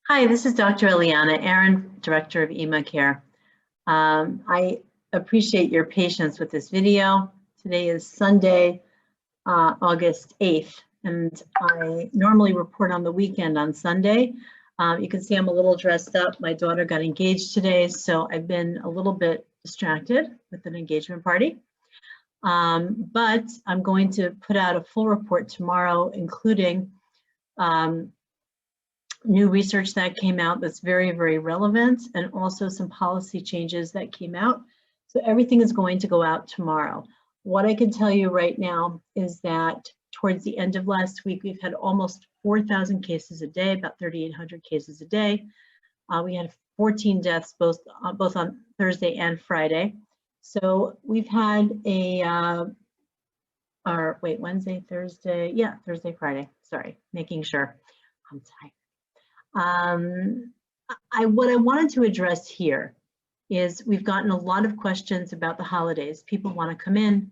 Hi, this is Dr. Eliana Aaron, Director of EMA Care. I appreciate your patience with this video. Today is Sunday, August 8th, and I normally report on the weekend on Sunday. You can see I'm a little dressed up. My daughter got engaged today, so I've been a little bit distracted with an engagement party. But I'm going to put out a full report tomorrow, including new research that came out that's very, very relevant, and also some policy changes that came out. So everything is going to go out tomorrow. What I can tell you right now is that towards the end of last week, we've had almost 4,000 cases a day, about 3,800 cases a day. We had 14 deaths both on Thursday and Friday. So we've had Wednesday, Thursday, yeah, Thursday, Friday, sorry, making sure. I'm tired. What I wanted to address here is we've gotten a lot of questions about the holidays. People want to come in.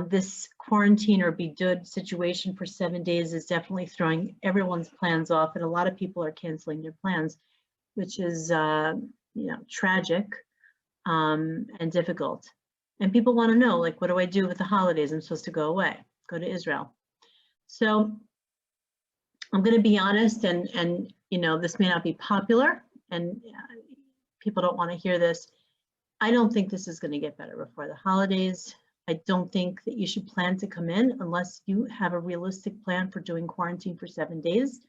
This quarantine or bidud situation for 7 days is definitely throwing everyone's plans off, and a lot of people are canceling their plans, which is tragic and difficult. And people want to know, like, what do I do with the holidays? I'm supposed to go away, go to Israel. So I'm going to be honest, and this may not be popular, and people don't want to hear this. I don't think this is going to get better before the holidays. I don't think that you should plan to come in unless you have a realistic plan for doing quarantine for 7 days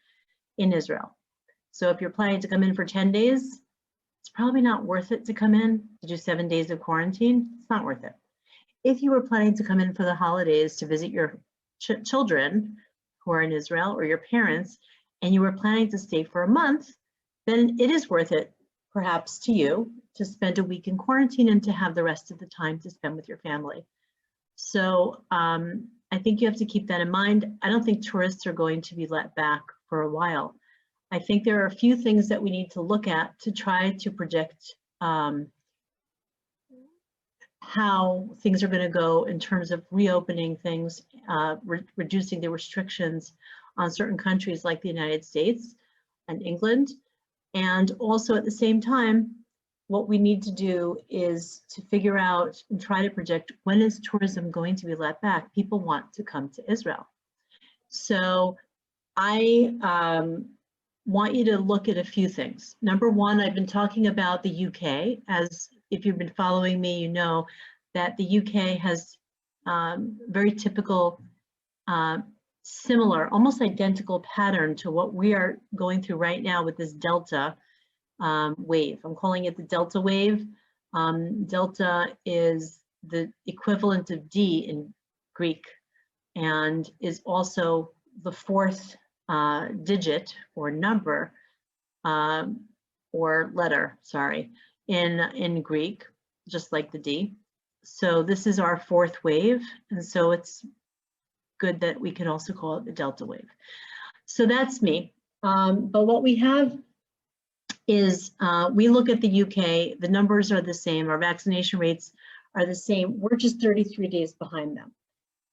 in Israel. So if you're planning to come in for 10 days, it's probably not worth it to come in to do 7 days of quarantine. It's not worth it. If you were planning to come in for the holidays to visit your children who are in Israel or your parents, and you were planning to stay for a month, then it is worth it, perhaps to you, to spend a week in quarantine and to have the rest of the time to spend with your family. So I think you have to keep that in mind. I don't think tourists are going to be let back for a while. I think there are a few things that we need to look at to try to predict how things are going to go in terms of reopening things, reducing the restrictions on certain countries like the United States and England. And also at the same time, what we need to do is to figure out and try to predict, when is tourism going to be let back? People want to come to Israel. So I want you to look at a few things. Number one, I've been talking about the UK. As if you've been following me, you know that the UK has very typical, similar, almost identical pattern to what we are going through right now with this Delta wave. I'm calling it the Delta wave. Delta is the equivalent of D in Greek and is also the fourth digit or number or letter, sorry, in Greek, just like the D. So this is our fourth wave, and so it's good that we can also call it the Delta wave. So that's me. But what we have is we look at the UK, the numbers are the same, our vaccination rates are the same. We're just 33 days behind them.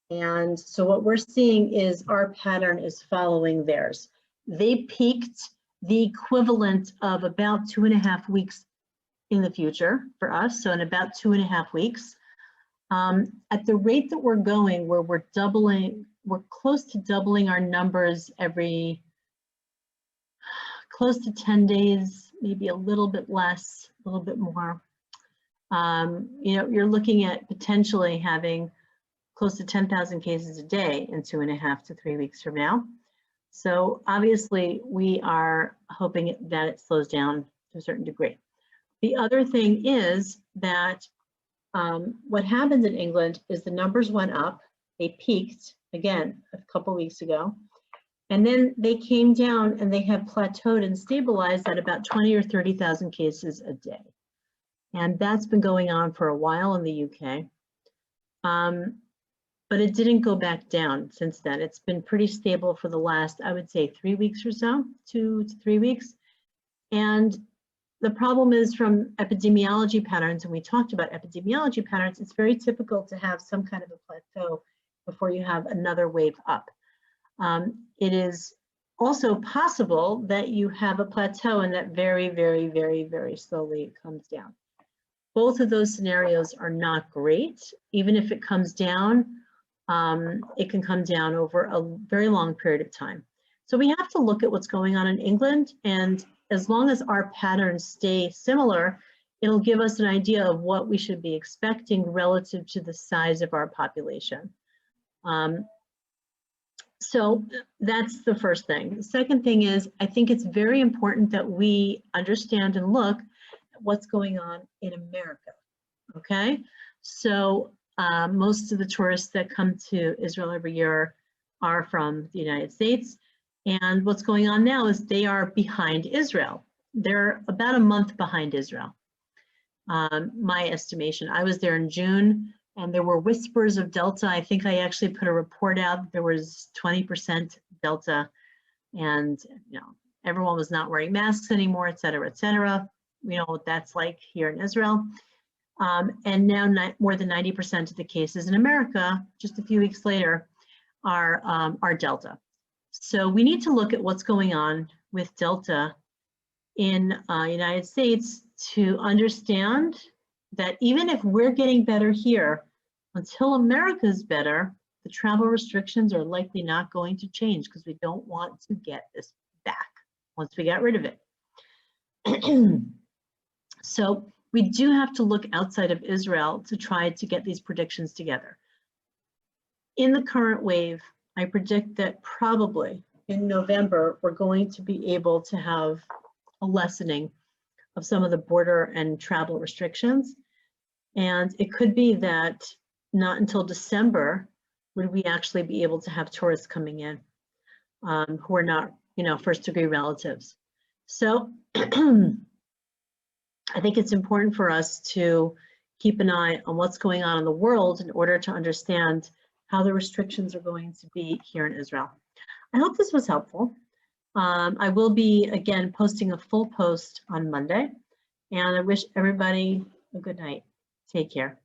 And so what we're seeing is our pattern is following theirs. They peaked the equivalent of about 2.5 weeks in the future for us, so in about 2.5 weeks. At the rate that we're going, where we're close to doubling our numbers every close to 10 days, maybe a little bit less, a little bit more. You're looking at potentially having close to 10,000 cases a day in 2.5 to 3 weeks from now. So obviously we are hoping that it slows down to a certain degree. The other thing is that what happened in England is the numbers went up, they peaked again a couple weeks ago, and then they came down and they have plateaued and stabilized at about 20 or 30,000 cases a day. And that's been going on for a while in the UK. But it didn't go back down since then. It's been pretty stable for the last, I would say, 3 weeks or so, 2 to 3 weeks. And the problem is from epidemiology patterns, and we talked about epidemiology patterns, it's very typical to have some kind of a plateau before you have another wave up. It is also possible that you have a plateau and that very, very, very, very slowly it comes down. Both of those scenarios are not great. Even if it comes down, it can come down over a very long period of time. So we have to look at what's going on in England, and as long as our patterns stay similar, it'll give us an idea of what we should be expecting relative to the size of our population. So that's the first thing. The second thing is, I think it's very important that we understand and look at what's going on in America, okay? So most of the tourists that come to Israel every year are from the United States. And what's going on now is they are behind Israel. They're about a month behind Israel. My estimation, I was there in June, and there were whispers of Delta. I think I actually put a report out. There was 20% Delta, and everyone was not wearing masks anymore, et cetera, et cetera. We know what that's like here in Israel. And now more than 90% of the cases in America, just a few weeks later, are Delta. So we need to look at what's going on with Delta in United States to understand that even if we're getting better here, until America's better, the travel restrictions are likely not going to change because we don't want to get this back once we get rid of it. So we do have to look outside of Israel to try to get these predictions together. In the current wave, I predict that probably in November, we're going to be able to have a lessening of some of the border and travel restrictions. And it could be that not until December would we actually be able to have tourists coming in who are not, first degree relatives. So I think it's important for us to keep an eye on what's going on in the world in order to understand how the restrictions are going to be here in Israel. I hope this was helpful. I will be, again, posting a full post on Monday, and I wish everybody a good night. Take care.